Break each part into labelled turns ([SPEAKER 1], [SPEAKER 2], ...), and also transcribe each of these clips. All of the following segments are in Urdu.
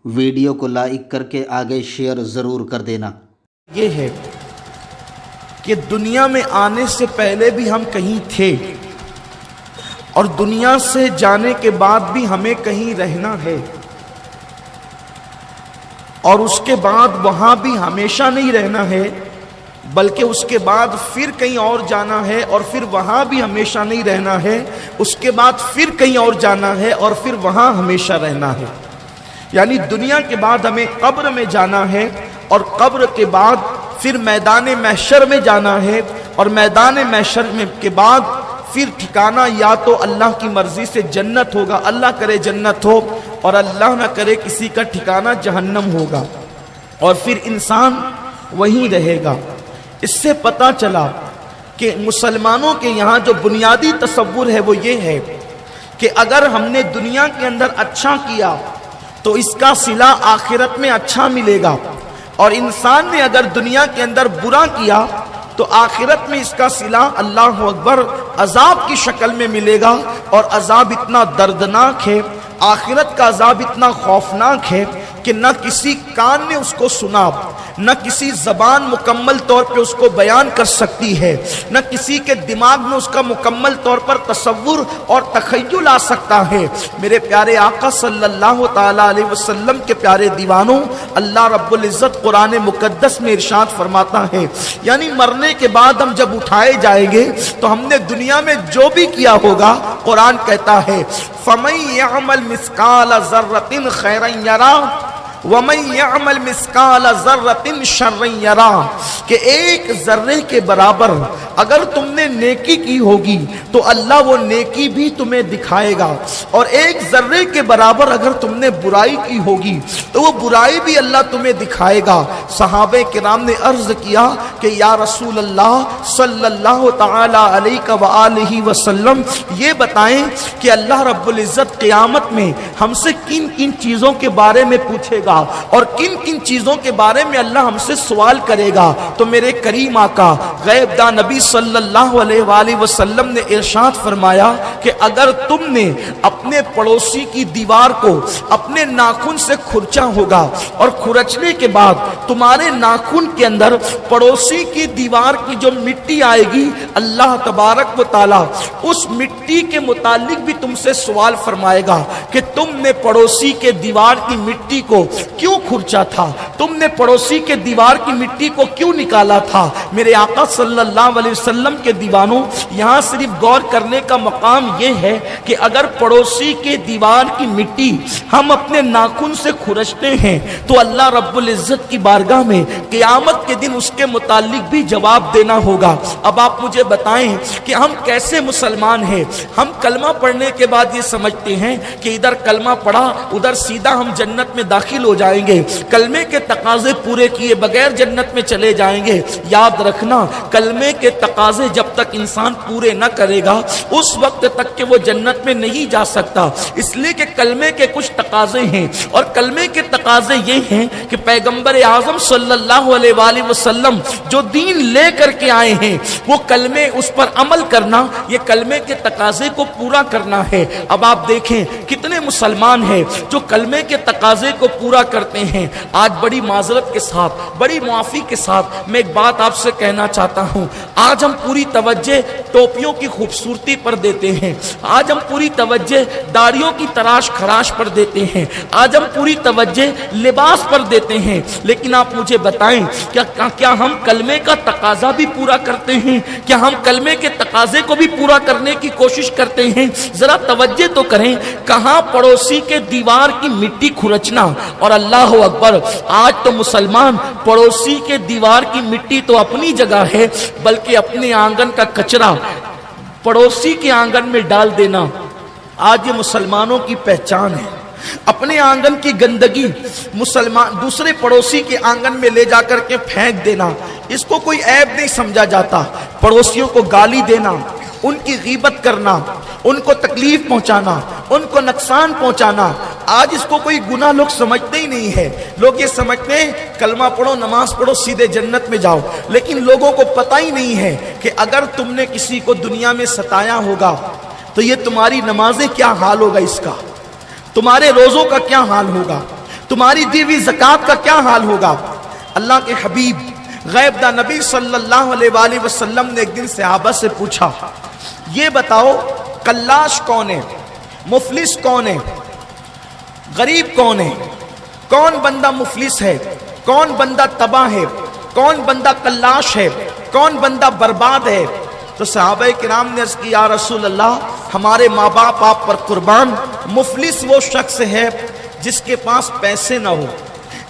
[SPEAKER 1] ویڈیو کو لائک کر کے آگے شیئر ضرور کر دینا۔
[SPEAKER 2] یہ ہے کہ دنیا میں آنے سے پہلے بھی ہم کہیں تھے اور دنیا سے جانے کے بعد بھی ہمیں کہیں رہنا ہے، اور اس کے بعد وہاں بھی ہمیشہ نہیں رہنا ہے بلکہ اس کے بعد پھر کہیں اور جانا ہے، اور پھر وہاں بھی ہمیشہ نہیں رہنا ہے، اس کے بعد پھر کہیں اور جانا ہے اور پھر وہاں ہمیشہ رہنا ہے۔ یعنی دنیا کے بعد ہمیں قبر میں جانا ہے، اور قبر کے بعد پھر میدان محشر میں جانا ہے، اور میدان محشر میں کے بعد پھر ٹھکانہ یا تو اللہ کی مرضی سے جنت ہوگا، اللہ کرے جنت ہو، اور اللہ نہ کرے کسی کا ٹھکانہ جہنم ہوگا، اور پھر انسان وہیں رہے گا۔ اس سے پتہ چلا کہ مسلمانوں کے یہاں جو بنیادی تصور ہے وہ یہ ہے کہ اگر ہم نے دنیا کے اندر اچھا کیا تو اس کا صلہ آخرت میں اچھا ملے گا، اور انسان نے اگر دنیا کے اندر برا کیا تو آخرت میں اس کا صلہ اللہ اکبر عذاب کی شکل میں ملے گا، اور عذاب اتنا دردناک ہے، آخرت کا عذاب اتنا خوفناک ہے کہ نہ کسی کان نے اس کو سنا، نہ کسی زبان مکمل طور پہ اس کو بیان کر سکتی ہے، نہ کسی کے دماغ میں اس کا مکمل طور پر تصور اور تخیل آ سکتا ہے۔ میرے پیارے آقا صلی اللہ تعالیٰ علیہ وسلم کے پیارے دیوانوں، اللہ رب العزت قرآن مقدس میں ارشاد فرماتا ہے، یعنی مرنے کے بعد ہم جب اٹھائے جائیں گے تو ہم نے دنیا میں جو بھی کیا ہوگا، قرآن کہتا ہے فَمَن يَعْمَلْ مِثْقَالَ ذَرَّةٍ خَيْرًا يَرَهُ وَمَن يَعْمَلْ مِثْقَالَ ذَرَّةٍ شَرًّا يَرَهُ، کہ ایک ذرے کے برابر اگر تم نے نیکی کی ہوگی تو اللہ وہ نیکی بھی تمہیں دکھائے گا، اور ایک ذرے کے برابر اگر تم نے برائی کی ہوگی تو وہ برائی بھی اللہ تمہیں دکھائے گا۔ صحابہ کرام نے عرض کیا کہ یا رسول اللہ صلی اللہ تعالی علیہ وآلہ وسلم، یہ بتائیں کہ اللہ رب العزت قیامت میں ہم سے کن کن چیزوں کے بارے میں پوچھے گا اور کن کن چیزوں کے بارے میں اللہ ہم سے سوال کرے گا؟ تو میرے کریم آقا غیب داں نبی صلی اللہ علیہ وآلہ وسلم نے ارشاد فرمایا کہ اگر تم نے اپنے پڑوسی کی دیوار کو اپنے ناخن سے کھرچا ہوگا، اور کھرچنے کے بعد تمہارے ناخن کے اندر پڑوسی کی دیوار کی جو مٹی آئے گی، اللہ تبارک و تعالی اس مٹی کے متعلق بھی تم سے سوال فرمائے گا کہ تم نے پڑوسی کے دیوار کی مٹی کو کیوں کھرچا تھا، تم نے پڑوسی کے دیوار کی مٹی کو کیوں نکالا تھا۔ میرے آقا صلی اللہ علیہ وسلم کے دیوانوں، یہاں صرف غور کرنے کا مقام یہ ہے کہ اگر پڑوسی کے دیوار کی مٹی ہم اپنے ناخن سے کھرچتے ہیں تو اللہ رب العزت کی بارگاہ میں قیامت کے دن اس کے متعلق بھی جواب دینا ہوگا۔ اب آپ مجھے بتائیں کہ ہم کیسے مسلمان ہیں؟ ہم کلمہ پڑھنے کے بعد یہ سمجھتے ہیں کہ ادھر کلمہ پڑھا ادھر سیدھا ہم جنت میں داخل ہو جائیں گے، کلمے کے تقاضے پورے کیے بغیر جنت میں چلے جائیں گے۔ یاد رکھنا، کلمے کے تقاضے جب تک انسان پورے نہ کرے گا اس وقت تک کہ وہ جنت میں نہیں جا سکتا، اس لیے کہ کلمے کے کچھ تقاضے ہیں، اور کلمے کے تقاضے یہ ہیں کہ پیغمبر اعظم صلی اللہ علیہ وآلہ وسلم جو دین لے کر کے آئے ہیں وہ کلمے اس پر عمل کرنا، یہ کلمے کے تقاضے کو پورا کرنا ہے۔ اب آپ دیکھیں کتنے مسلمان ہیں جو کلمے کے تقاضے کو پورا کرتے ہیں۔ آج بڑی معذرت کے ساتھ، بڑی معافی کے ساتھ میں ایک بات آپ سے کہنا چاہتا ہوں، آج ہم پوری توجہ ٹوپیوں کی خوبصورتی پر دیتے ہیں، آج ہم پوری توجہ داڑھیوں کی تراش خراش پر دیتے ہیں، آج ہم پوری توجہ لباس پر دیتے ہیں، لیکن آپ مجھے بتائیں کیا ہم کلمے کا تقاضا بھی پورا کرتے ہیں؟ کیا ہم کلمے کے تقاضے کو بھی پورا کرنے کی کوشش کرتے ہیں؟ ذرا توجہ تو کریں، کہاں پڑوسی کے دیوار کی مٹی کھرچنا، اور اللہ اکبر، آج تو مسلمان پڑوسی کے دیوار کی مٹی تو اپنی جگہ ہے بلکہ اپنے آنگن کا کچرا پڑوسی کے آنگن میں ڈال دینا آج یہ مسلمانوں کی پہچان ہے۔ اپنے آنگن کی گندگی مسلمان دوسرے پڑوسی کے آنگن میں لے جا کر کے پھینک دینا، اس کو کوئی عیب نہیں سمجھا جاتا۔ پڑوسیوں کو گالی دینا، ان کی غیبت کرنا، ان کو تکلیف پہنچانا، ان کو نقصان پہنچانا، آج اس کو کوئی گناہ لوگ سمجھتے ہی نہیں ہے۔ لوگ یہ سمجھتے ہیں کلمہ پڑھو نماز پڑھو سیدھے جنت میں جاؤ، لیکن لوگوں کو پتہ ہی نہیں ہے کہ اگر تم نے کسی کو دنیا میں ستایا ہوگا تو یہ تمہاری نمازیں کیا حال ہوگا، اس کا تمہارے روزوں کا کیا حال ہوگا، تمہاری دی ہوئی زکات کا کیا حال ہوگا؟ اللہ کے حبیب غیب دا نبی صلی اللہ علیہ وآلہ وسلم نے ایک دن صحابہ سے پوچھا، یہ بتاؤ قلاش کون ہے، مفلس کون ہے، غریب کون ہے؟ کون بندہ مفلس ہے؟ کون بندہ تباہ ہے؟ کون بندہ قلاش ہے؟ کون بندہ برباد ہے؟ تو صحابہ کرام نے عرض کی، یا رسول اللہ ہمارے ماں باپ آپ پر قربان، مفلس وہ شخص ہے جس کے پاس پیسے نہ ہو،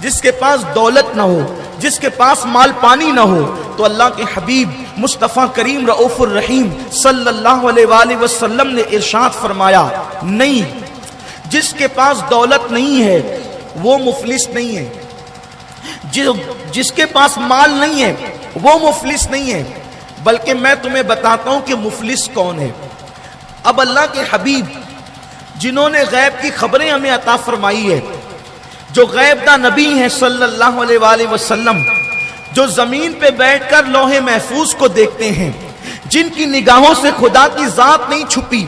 [SPEAKER 2] جس کے پاس دولت نہ ہو، جس کے پاس مال پانی نہ ہو۔ تو اللہ کے حبیب مصطفیٰ کریم رؤوف الرحیم صلی اللہ علیہ وآلہ وسلم نے ارشاد فرمایا، نہیں، جس کے پاس دولت نہیں ہے وہ مفلس نہیں ہے، جس کے پاس مال نہیں ہے وہ مفلس نہیں ہے، بلکہ میں تمہیں بتاتا ہوں کہ مفلس کون ہے۔ اب اللہ کے حبیب جنہوں نے غیب کی خبریں ہمیں عطا فرمائی ہے، جو غیب دا نبی ہیں صلی اللہ علیہ وآلہ وسلم، جو زمین پہ بیٹھ کر لوح محفوظ کو دیکھتے ہیں، جن کی نگاہوں سے خدا کی ذات نہیں چھپی،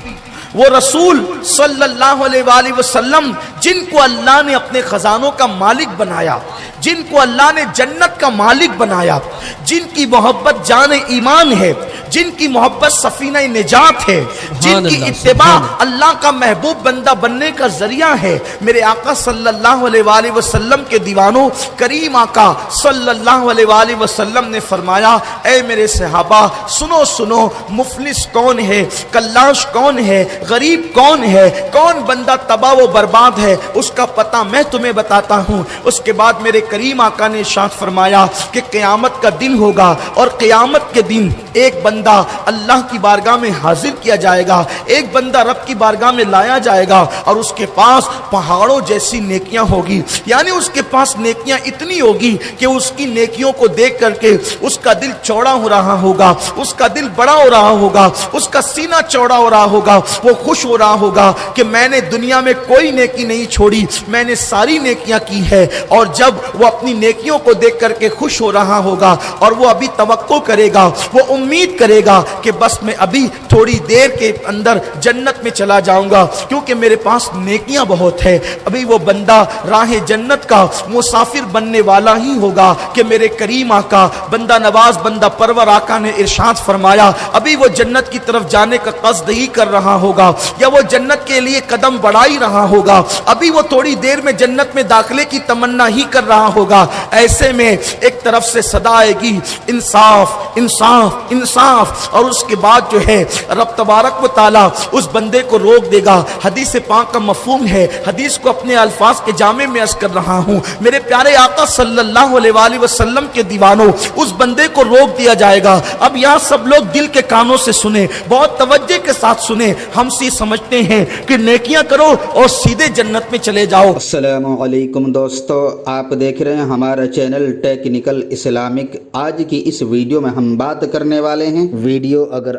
[SPEAKER 2] وہ رسول صلی اللہ علیہ وآلہ وسلم جن کو اللہ نے اپنے خزانوں کا مالک بنایا، جن کو اللہ نے جنت کا مالک بنایا، جن کی محبت جان ایمان ہے، جن کی محبت سفینہ نجات ہے، جن کی اتباع اللہ کا محبوب بندہ بننے کا ذریعہ ہے، میرے آقا صلی اللہ علیہ وآلہ وسلم کے دیوانوں، کریم آقا صلی اللہ علیہ وآلہ وسلم نے فرمایا، اے میرے صحابہ سنو سنو، مفلس کون ہے، قلاش کون ہے، غریب کون ہے، کون بندہ تباہ و برباد ہے، اس کا پتہ میں تمہیں بتاتا ہوں۔ اس کے بعد میرے کریم آقا نے ارشاد فرمایا کہ قیامت کا دن ہوگا، اور قیامت کے دن ایک بندہ اللہ کی بارگاہ میں حاضر کیا جائے گا، ایک بندہ رب کی بارگاہ میں لایا جائے گا، اور اس کے پاس پہاڑوں جیسی نیکیاں ہوگی، یعنی اس کے پاس نیکیاں اتنی ہوگی کہ اس کی نیکیوں کو دیکھ کر کے اس کا دل چوڑا ہو رہا ہوگا، اس کا دل بڑا ہو رہا ہوگا، اس کا سینہ چوڑا ہو رہا ہوگا، وہ خوش ہو رہا ہوگا کہ میں نے دنیا میں کوئی نیکی نہیں چھوڑی، میں نے ساری نیکیاں کی ہے۔ اور جب وہ اپنی نیکیوں کو دیکھ کر کے خوش ہو رہا ہوگا، اور وہ ابھی توقع کرے گا، وہ امید کرے گا کہ بس میں ابھی تھوڑی دیر کے اندر جنت میں چلا جاؤں گا، کیونکہ میرے پاس نیکیاں بہت ہے، ابھی وہ بندہ راہ جنت کا مسافر بننے والا ہی ہوگا کہ میرے کریم آقا بندہ نواز بندہ پرور آقا نے ارشاد فرمایا، ابھی وہ جنت کی طرف جانے کا قصد ہی کر رہا ہوگا، یا وہ جنت کے لیے قدم بڑھا ہی رہا ہوگا، ابھی وہ تھوڑی دیر میں جنت میں داخلے کی تمنا ہی کر رہا ہوگا۔ ایسے میں ایک طرف سے صدا آئے گی، انصاف انصاف انصاف، اور اس کے بعد جو ہے رب تبارک و تعالی اس بندے کو روک دے گا۔ حدیث پاک کا مفہوم ہے، حدیث کو اپنے الفاظ کے جامع میں عرض کر رہا ہوں، میرے پیارے آقا صلی اللہ علیہ وآلہ وسلم کے دیوانوں، اس بندے کو روک دیا جائے گا۔ اب یہاں سب لوگ دل کے کانوں سے سنیں، بہت توجہ کے ساتھ سنیں، ہم سی سمجھتے ہیں کہ نیکیاں کرو اور سیدھے جنت میں چلے جاؤ۔
[SPEAKER 1] السلام علیکم دوستو، آپ دیکھ رہے ہیں ہمارا چینل ٹیکنیکل اسلامک۔ آج کی اس ویڈیو میں ہم بات کرنے والے ہیں، ویڈیو اگر